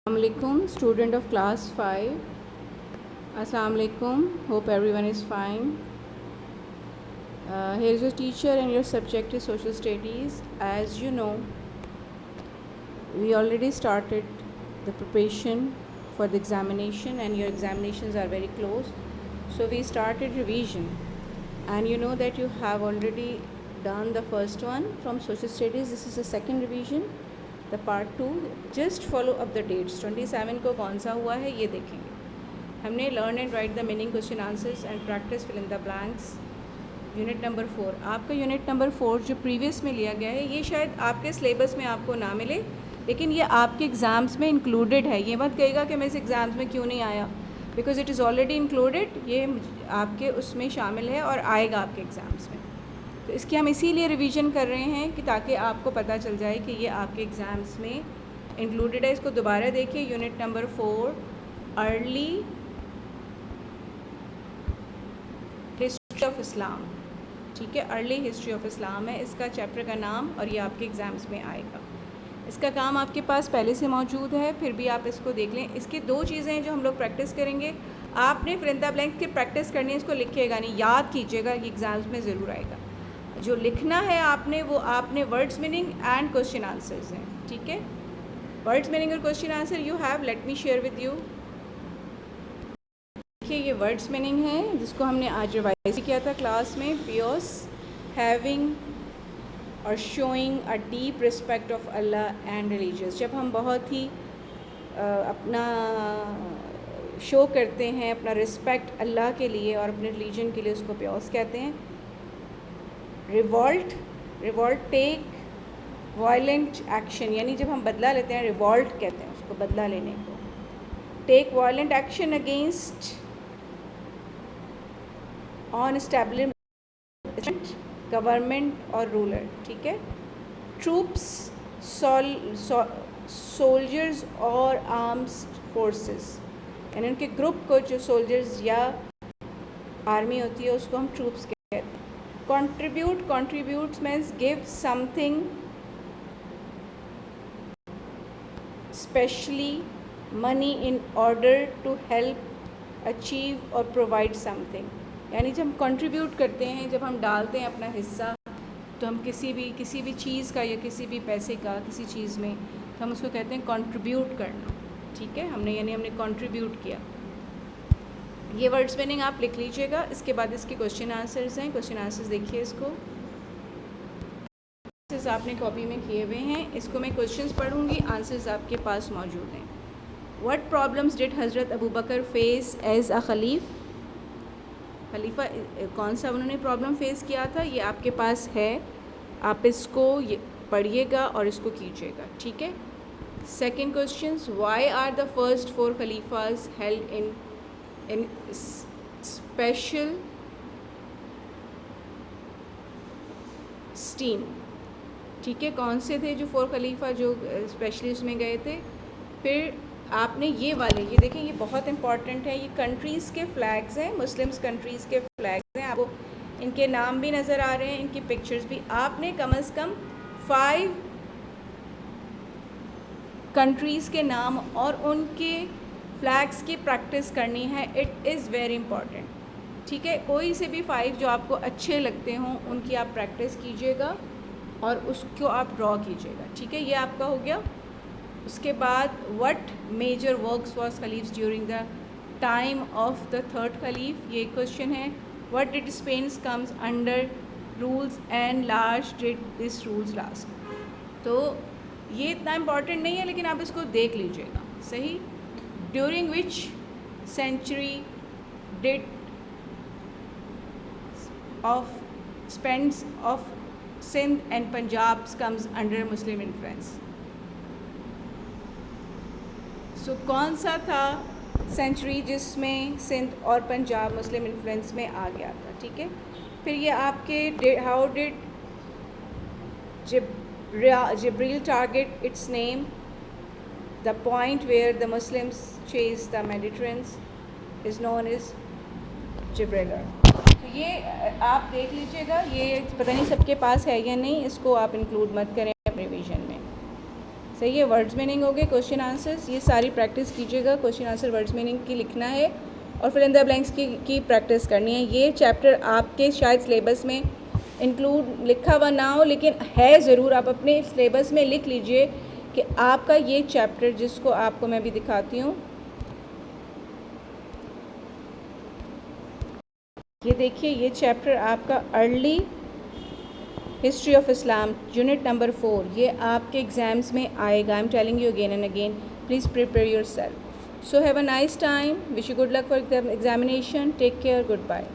Assalamualaikum, student of class 5. Assalamualaikum, hope everyone is fine. Here is your teacher and your subject is social studies. As you know, we already started the preparation for the examination and your examinations are very close. So we started revision and you know that you have already done the first one from social studies. This is the second revision. The part 2 just follow up the dates 27 को कौन सा हुआ है ये देखेंगे। हमने learn and write the meaning question answers and practice fill in the blanks unit number 4। आपका unit number 4 जो प्रीवियस में लिया गया है ये शायद आपके सिलेबस में आपको ना मिले, लेकिन ये आपके एग्ज़ाम्स में इंक्लूडेड है। ये मत कहेगा कि मैं इस एग्ज़ाम्स में क्यों नहीं आया, because it is already included. ये आपके उसमें शामिल है और आएगा आपके एग्ज़ाम्स में। तो इसकी हम इसीलिए रिवीजन कर रहे हैं कि ताकि आपको पता चल जाए कि ये आपके एग्ज़ाम्स में इंक्लूडेड है। इसको दोबारा देखिए, unit number 4 early history of Islam. ठीक है, अर्ली हिस्ट्री ऑफ इस्लाम है इसका चैप्टर का नाम और ये आपके एग्ज़ाम्स में आएगा। इसका काम आपके पास पहले से मौजूद है, फिर भी आप इसको देख लें। इसकी दो चीज़ें हैं जो हम लोग प्रैक्टिस करेंगे। आपने फिल इन द ब्लैंक्स की प्रैक्टिस करनी है, इसको लिखिएगा नहीं, याद कीजिएगा कि एग्ज़ाम्स में ज़रूर आएगा। जो लिखना है आपने वो आपने words meaning and question answers हैं। ठीक है, वर्ड्स मीनिंग और question answer you have, let me share with you. देखिए ये वर्ड्स मीनिंग है जिसको हमने आज रिवाइज किया था क्लास में। पियोस हैविंग और showing a deep respect of Allah and religious. जब हम बहुत ही अपना शो करते हैं अपना रिस्पेक्ट अल्लाह के लिए और अपने रिलीजन के लिए, उसको पियोस कहते हैं। Revolt, revolt take violent action, यानी जब हम बदला लेते हैं रिवॉल्ट कहते हैं उसको, बदला लेने को। Take violent action against on establishment government और रूलर। ठीक है, ट्रूप्स सोल्जर्स और आर्म्स फोर्सेस, यानी उनके ग्रुप को जो सोल्जर्स या आर्मी होती है उसको हम ट्रूप्स कहते हैं। Contribute, contributes means give something, especially money, in order to help achieve or provide something। यानी जब हम contribute करते हैं, जब हम डालते हैं अपना हिस्सा, तो हम किसी भी चीज़ का या किसी भी पैसे का किसी चीज़ में, तो हम उसको कहते हैं contribute करना। ठीक है, हमने contribute किया। ये वर्ड्स मीनिंग आप लिख लीजिएगा। इसके बाद इसके क्वेश्चन आंसर्स हैं। क्वेश्चन आंसर्स देखिए, इसको आंसर्स आपने कॉपी में किए हुए हैं। इसको मैं क्वेश्चंस पढ़ूंगी, आंसर्स आपके पास मौजूद हैं। व्हाट प्रॉब्लम्स डिड हज़रत अबू बकर फेस एज अ खलीफा, कौन सा उन्होंने प्रॉब्लम फेस किया था, ये आपके पास है। आप इसको पढ़िएगा और इसको कीजिएगा। ठीक है, second question, why are the first 4 khalifas held in special steam. ठीक है, कौन से थे जो 4 खलीफा जो स्पेशली उसमें गए थे। फिर आपने ये वाले, ये देखें, ये बहुत इंपॉर्टेंट है। ये कंट्रीज़ के फ्लैग्स हैं, मुस्लिम्स कंट्रीज़ के फ्लैग्स हैं। आपको इनके नाम भी नज़र आ रहे हैं, इनकी पिक्चर्स भी। आपने कम से कम 5 कंट्रीज़ के नाम और उनके फ्लैग्स की प्रैक्टिस करनी है। It is very important. ठीक है, कोई से भी 5 जो आपको अच्छे लगते हों उनकी आप प्रैक्टिस कीजिएगा और उसको आप ड्रॉ कीजिएगा। ठीक है, ये आपका हो गया। उसके बाद what major works was khalifs during the time of the 3rd khalif, ये क्वेश्चन है। What did Spain comes under rules and last did this rules last. तो ये इतना इम्पॉर्टेंट नहीं है, लेकिन आप इसको देख लीजिएगा। सही, during which century did of spends of Sindh and Punjab comes under Muslim influence। So कौन सा था सेंचुरी जिसमें सिंध और पंजाब मुस्लिम इन्फ्लुएंस में आ गया था। ठीक है, फिर ये आपके how did Jibril target its name, the point where the Muslims chase the Mediterranean is known as Gibraltar. तो ये आप देख लीजिएगा, ये पता नहीं सबके पास है या नहीं, इसको आप इंक्लूड मत करें अपने रिवीजन में। सही है। वर्ड्स मीनिंग हो गए, क्वेश्चन आंसर्स, ये सारी प्रैक्टिस कीजिएगा। क्वेश्चन आंसर वर्ड्स मीनिंग की लिखना है और फिल इन द ब्लैंक्स की प्रैक्टिस करनी है। ये चैप्टर आपके शायद सिलेबस में इंक्लूड लिखा हुआ ना हो, लेकिन है ज़रूर। आप अपने सिलेबस में लिख लीजिए कि आपका ये चैप्टर, जिसको आपको मैं भी दिखाती हूँ, ये देखिए, ये चैप्टर आपका early history of Islam unit number 4, ये आपके एग्ज़ाम्स में आएगा। I am telling you again and again, please prepare your self. So have a nice time. Wish you good luck for the examination. Take care. Goodbye.